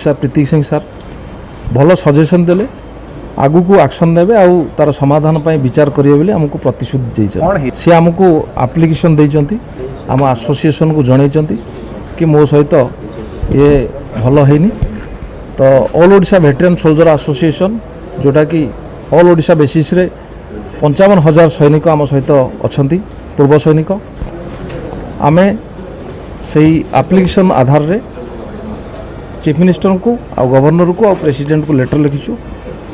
Sir ପ୍ରୀତି Singh sir ଭଲ suggestion ଦେଲେ ଆଗକୁ ଆକ୍ସନ୍ ନେବେ ଆଉ ତାର ସମାଧାନ ପାଇଁ ବିଚାର କରିବେ ବୋଲି ଆମକୁ ପ୍ରତିଶ୍ରୁତି ଦେଇଛନ୍ତି। ସେ ଆମକୁ ଆପ୍ଲିକେସନ୍ ଦେଇଛନ୍ତି, ଆମ ଆସୋସିଏସନ୍କୁ ଜଣାଇଛନ୍ତି କି ମୋ ସହିତ ଇଏ ଭଲ ହେଇନି। ତ all Odisha veteran soldier association जोटाकि ऑल ओडिशा बेसिस रे 55,000 सैनिक आम सहित अछंती पूर्व सैनिक आमे सही एप्लिकेशन आधार रे चीफ मिनिस्टर को आ गवर्नर को आ प्रेसिडेंट को लेटर लिखिचु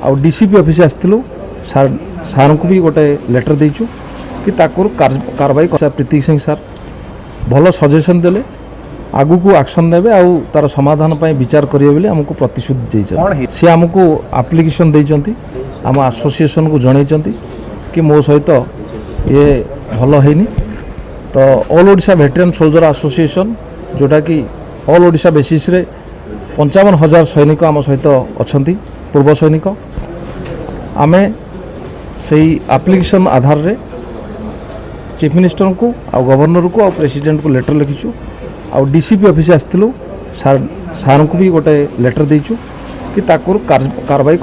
आ डीसीपी ऑफिस आसथिलु सार को भी गोटे लेटर देइचु कि ताकुर कार्रवाई प्रीति सिंह सार भल सजेसन देले आगु को एक्शन नेबे आउ तार समाधान ପାଇଁ विचार करिवे ବୋଲି हमको प्रतिश्रुति ଦେଇଛନ୍ତି। से हमको एप्लिकेशन ଦେଇଛନ୍ତି, आम एसोसिएशन को जणाइଛନ୍ତି कि मो सहित ये भल हैनी। तो all Odisha veteran soldier association जोटा कि ऑल ओडिशा बेसिस रे 55,000 सैनिक आम सहित अछंती पूर्व सैनिक आमे सही एप्लिकेशन आधार रे चीफ मिनिस्टर को आ गवर्नर को आ प्रेसिडेंट को लेटर लिखिचु आ डीसीपी ऑफिस आसथिलु सार को भी गोटे लेटर देइचु कि ताकुर कार्रवाई